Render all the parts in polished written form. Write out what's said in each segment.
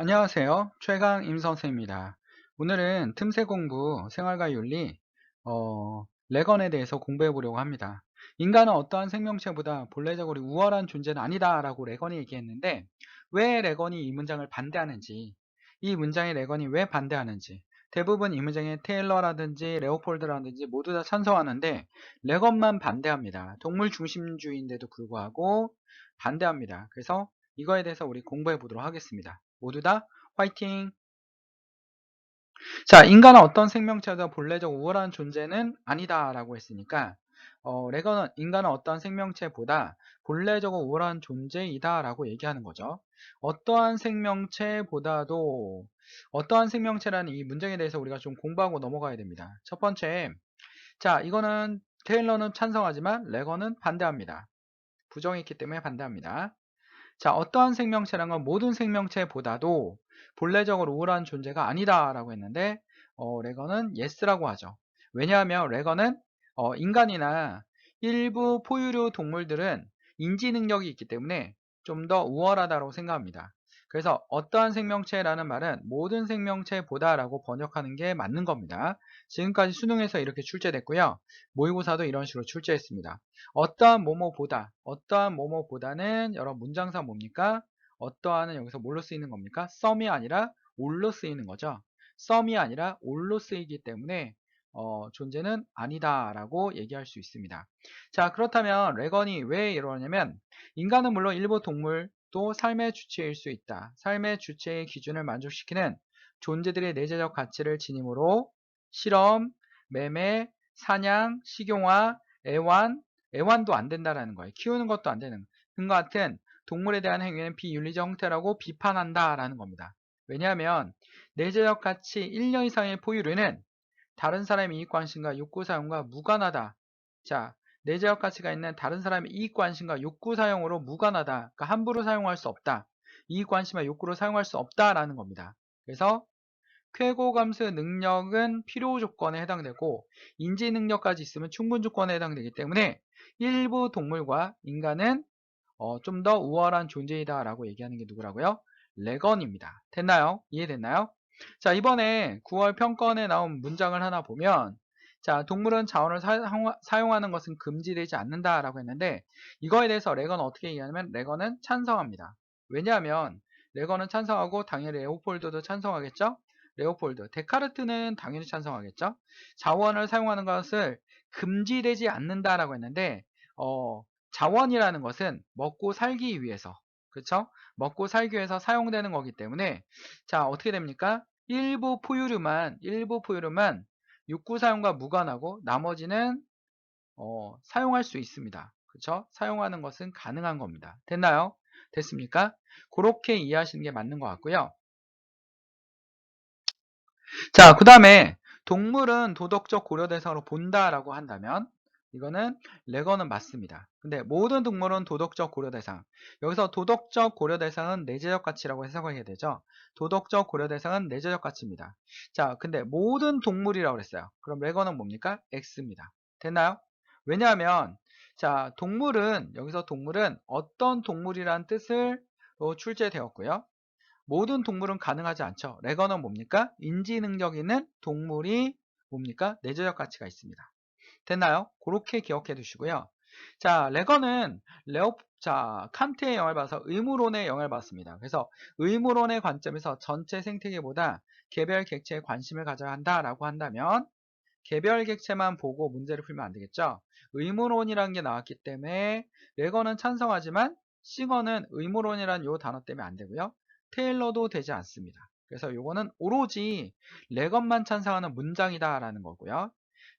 안녕하세요. 최강 임선생입니다. 오늘은 틈새 공부 생활과 윤리 레건에 대해서 공부해 보려고 합니다. 인간은 어떠한 생명체보다 본래적으로 우월한 존재는 아니다 라고 레건이 얘기했는데, 왜 레건이 이 문장을 반대하는지, 이 문장에 레건이 왜 반대하는지, 대부분 이 문장에 테일러라든지 레오폴드라든지 모두 다 찬성하는데 레건만 반대합니다. 동물 중심주의인데도 불구하고 반대합니다. 그래서 이거에 대해서 우리 공부해 보도록 하겠습니다. 모두 다 화이팅! 자, 인간은 어떤 생명체보다 본래적 우월한 존재는 아니다 라고 했으니까 레건은 인간은 어떠한 생명체보다 본래적으로 우월한 존재이다 라고 얘기하는 거죠. 어떠한 생명체보다도, 어떠한 생명체라는 이 문장에 대해서 우리가 좀 공부하고 넘어가야 됩니다. 첫 번째, 자, 이거는 테일러는 찬성하지만 레건은 반대합니다. 부정했기 때문에 반대합니다. 자, 어떠한 생명체란 건 모든 생명체보다도 본래적으로 우월한 존재가 아니다 라고 했는데, 레건은 yes라고 하죠. 왜냐하면 레건은 인간이나 일부 포유류 동물들은 인지 능력이 있기 때문에 좀 더 우월하다고 생각합니다. 그래서 어떠한 생명체라는 말은 모든 생명체보다 라고 번역하는 게 맞는 겁니다. 지금까지 수능에서 이렇게 출제됐고요. 모의고사도 이런 식으로 출제했습니다. 어떠한 뭐뭐보다, 어떠한 뭐뭐보다는 여러 문장상 뭡니까? 어떠한은 여기서 뭘로 쓰이는 겁니까? some이 아니라 all로 쓰이는 거죠. some이 아니라 all로 쓰이기 때문에 존재는 아니다 라고 얘기할 수 있습니다. 자, 그렇다면 레건이 왜 이러냐면, 인간은 물론 일부 동물도 삶의 주체일 수 있다. 삶의 주체의 기준을 만족시키는 존재들의 내재적 가치를 지니므로 실험, 매매, 사냥, 식용화, 애완, 애완도 안 된다라는 거예요. 키우는 것도 안 되는 것 같은 동물에 대한 행위는 비윤리적 형태라고 비판한다라는 겁니다. 왜냐하면 내재적 가치 1년 이상의 포유류는 다른 사람의 이익관심과 욕구 사용과 무관하다. 자, 내재적 가치가 있는 다른 사람의 이익관심과 욕구 사용으로 무관하다. 그러니까 함부로 사용할 수 없다. 이익관심과 욕구로 사용할 수 없다라는 겁니다. 그래서 쾌고감수 능력은 필요 조건에 해당되고 인지 능력까지 있으면 충분 조건에 해당되기 때문에 일부 동물과 인간은 좀 더 우월한 존재이다 라고 얘기하는 게 누구라고요? 레건입니다. 됐나요? 이해됐나요? 자, 이번에 9월 평가원에 나온 문장을 하나 보면, 자, 동물은 자원을 사용하는 것은 금지되지 않는다 라고 했는데, 이거에 대해서 레건은 어떻게 얘기하냐면 레건은 찬성합니다. 왜냐하면 레건은 찬성하고 당연히 레오폴드도 찬성하겠죠? 레오폴드, 데카르트는 당연히 찬성하겠죠? 자원을 사용하는 것을 금지되지 않는다라고 했는데, 자원이라는 것은 먹고 살기 위해서, 그렇죠? 먹고 살기 위해서 사용되는 거기 때문에, 자, 어떻게 됩니까? 일부 포유류만 육구 사용과 무관하고 나머지는 사용할 수 있습니다. 그렇죠? 사용하는 것은 가능한 겁니다. 됐나요? 됐습니까? 그렇게 이해하시는 게 맞는 것 같고요. 자, 그 다음에 동물은 도덕적 고려 대상으로 본다라고 한다면 이거는 레거는 맞습니다. 근데 모든 동물은 도덕적 고려 대상. 여기서 도덕적 고려 대상은 내재적 가치라고 해석하게 되죠. 도덕적 고려 대상은 내재적 가치입니다. 자, 근데 모든 동물이라고 그랬어요. 그럼 레거는 뭡니까? X입니다. 됐나요? 왜냐하면 자, 여기서 동물은 어떤 동물이라는 뜻을 출제되었고요. 모든 동물은 가능하지 않죠. 레거는 뭡니까? 인지 능력 있는 동물이 뭡니까? 내재적 가치가 있습니다. 됐나요? 그렇게 기억해 두시고요. 자, 칸트의 영향을 받아서 의무론의 영향을 받습니다. 그래서 의무론의 관점에서 전체 생태계보다 개별 객체에 관심을 가져야 한다라고 한다면 개별 객체만 보고 문제를 풀면 안 되겠죠. 의무론이라는 게 나왔기 때문에 레거는 찬성하지만 싱어는 의무론이라는 요 단어 때문에 안 되고요. 테일러도 되지 않습니다. 그래서 요거는 오로지 레건만 찬성하는 문장이다라는 거고요.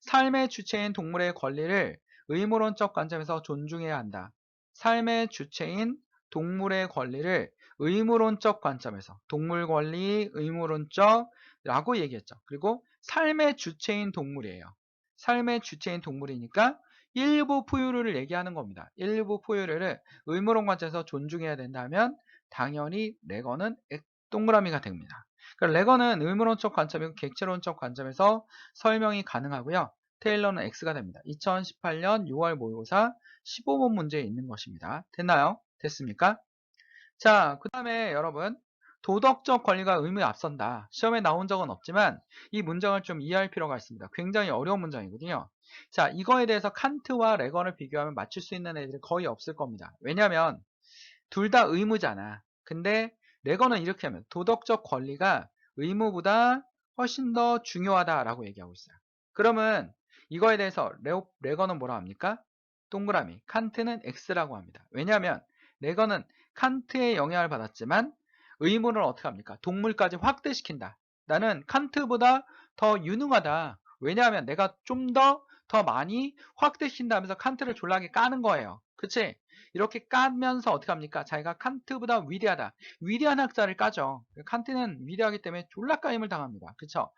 삶의 주체인 동물의 권리를 의무론적 관점에서 존중해야 한다. 삶의 주체인 동물의 권리를 의무론적 관점에서 동물 권리 의무론적라고 얘기했죠. 그리고 삶의 주체인 동물이에요. 삶의 주체인 동물이니까 일부 포유류를 얘기하는 겁니다. 일부 포유류를 의무론 관점에서 존중해야 된다면 당연히 레거는 동그라미가 됩니다. 그러니까 레거는 의무론적 관점이고 객체론적 관점에서 설명이 가능하고요. 테일러는 X가 됩니다. 2018년 6월 모의고사 15번 문제에 있는 것입니다. 됐나요? 됐습니까? 자, 그 다음에 여러분 도덕적 권리가 의무에 앞선다. 시험에 나온 적은 없지만 이 문장을 좀 이해할 필요가 있습니다. 굉장히 어려운 문장이거든요. 자, 이거에 대해서 칸트와 레건을 비교하면 맞출 수 있는 애들이 거의 없을 겁니다. 왜냐하면 둘 다 의무잖아. 근데 레건은 이렇게 하면 도덕적 권리가 의무보다 훨씬 더 중요하다라고 얘기하고 있어요. 그러면 이거에 대해서 레건은 뭐라 합니까? 동그라미. 칸트는 X라고 합니다. 왜냐하면 레건은 칸트의 영향을 받았지만 의무를 어떻게 합니까? 동물까지 확대시킨다. 나는 칸트보다 더 유능하다. 왜냐하면 내가 좀 더 많이 확대시킨다면서 칸트를 졸라게 까는 거예요. 그치? 이렇게 까면서 어떻게 합니까? 자기가 칸트보다 위대하다. 위대한 학자를 까죠. 칸트는 위대하기 때문에 졸라 까임을 당합니다. 그쵸?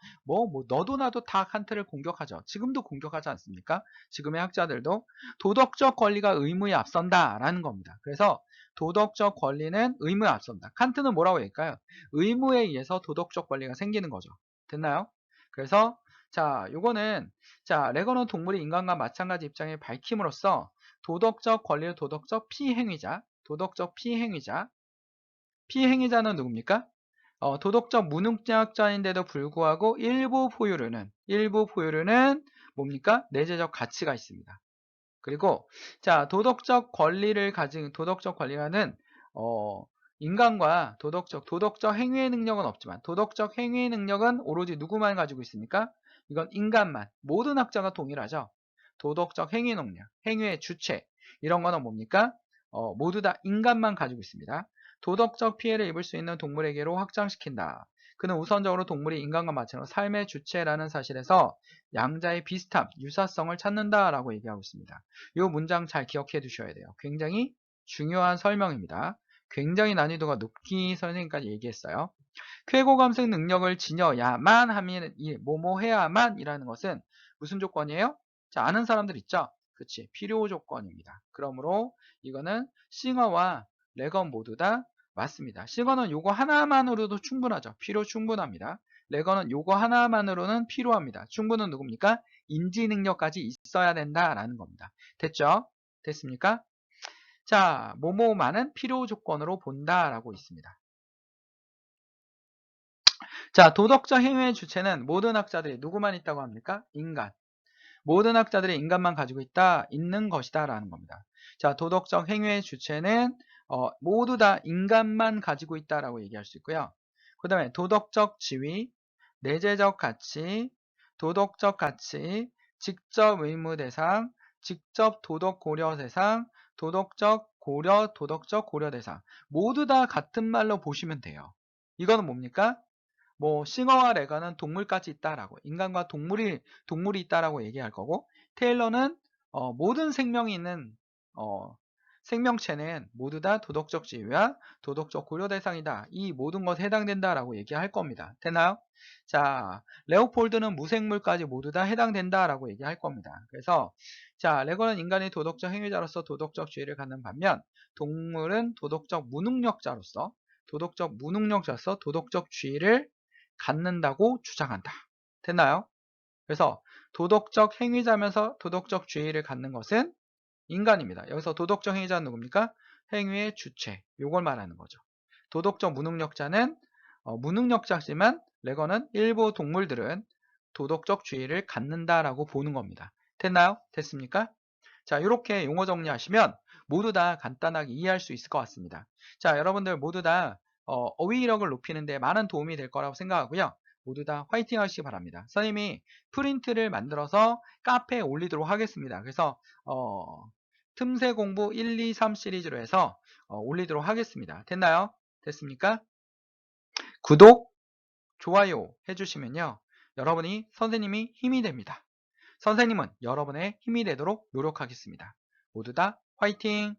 너도 나도 다 칸트를 공격하죠. 지금도 공격하지 않습니까? 지금의 학자들도 도덕적 권리가 의무에 앞선다라는 겁니다. 그래서 도덕적 권리는 의무에 앞선다. 칸트는 뭐라고 할까요? 의무에 의해서 도덕적 권리가 생기는 거죠. 됐나요? 그래서 자, 요거는 자, 레거는 동물이 인간과 마찬가지 입장에 밝힘으로써 도덕적 권리의 도덕적 피행위자는 누굽니까? 도덕적 무능력자인데도 불구하고 일부 포유류는 뭡니까? 내재적 가치가 있습니다. 그리고 자, 도덕적 권리라는 인간과 도덕적 행위의 능력은 없지만 도덕적 행위의 능력은 오로지 누구만 가지고 있습니까? 이건 인간만, 모든 학자가 동일하죠. 도덕적 행위 능력, 행위의 주체 이런 거는 뭡니까? 모두 다 인간만 가지고 있습니다. 도덕적 피해를 입을 수 있는 동물에게로 확장시킨다. 그는 우선적으로 동물이 인간과 마찬가지로 삶의 주체라는 사실에서 양자의 비슷함, 유사성을 찾는다라고 얘기하고 있습니다. 이 문장 잘 기억해 두셔야 돼요. 굉장히 중요한 설명입니다. 굉장히 난이도가 높기 선생님까지 얘기했어요. 쾌고 감성 능력을 지녀야만 하면 뭐뭐 해야만 이라는 것은 무슨 조건이에요? 자, 아는 사람들 있죠? 그치, 필요 조건입니다. 그러므로 이거는 싱어와 레건 모두 다 맞습니다. 싱어는 요거 하나만으로도 충분하죠. 필요 충분합니다. 레건은 요거 하나만으로는 필요합니다. 충분은 누굽니까? 인지 능력까지 있어야 된다라는 겁니다. 됐죠? 됐습니까? 자, 뭐뭐만은 필요 조건으로 본다라고 있습니다. 자, 도덕적 행위의 주체는 모든 학자들이 누구만 있다고 합니까? 인간. 모든 학자들이 인간만 가지고 있는 것이다 라는 겁니다. 자, 도덕적 행위의 주체는 모두 다 인간만 가지고 있다라고 얘기할 수 있고요. 그 다음에 도덕적 지위, 내재적 가치, 도덕적 가치, 직접 의무 대상, 직접 도덕 고려 대상, 도덕적 고려 대상 모두 다 같은 말로 보시면 돼요. 이거는 뭡니까? 싱어와 레가는 동물까지 있다라고, 인간과 동물이 있다라고 얘기할 거고, 테일러는 모든 생명이 있는 생명체는 모두 다 도덕적 지위와 도덕적 고려 대상이다. 이 모든 것에 해당된다라고 얘기할 겁니다. 되나요? 자, 레오폴드는 무생물까지 모두 다 해당된다라고 얘기할 겁니다. 그래서 자, 레거는 인간의 도덕적 행위자로서 도덕적 지위를 갖는 반면 동물은 도덕적 무능력자로서 도덕적 지위를 갖는다고 주장한다. 됐나요? 그래서 도덕적 행위자면서 도덕적 지위를 갖는 것은 인간입니다. 여기서 도덕적 행위자는 누굽니까? 행위의 주체. 요걸 말하는 거죠. 도덕적 무능력자는 무능력자지만 레거는 일부 동물들은 도덕적 지위를 갖는다라고 보는 겁니다. 됐나요? 됐습니까? 자, 이렇게 용어 정리하시면 모두 다 간단하게 이해할 수 있을 것 같습니다. 자, 여러분들 모두 다 어휘력을 높이는 데 많은 도움이 될 거라고 생각하고요. 모두 다 화이팅 하시기 바랍니다. 선생님이 프린트를 만들어서 카페에 올리도록 하겠습니다. 그래서 틈새 공부 1, 2, 3 시리즈로 해서 올리도록 하겠습니다. 됐나요? 됐습니까? 구독, 좋아요 해주시면요. 여러분이 선생님이 힘이 됩니다. 선생님은 여러분의 힘이 되도록 노력하겠습니다. 모두 다 화이팅!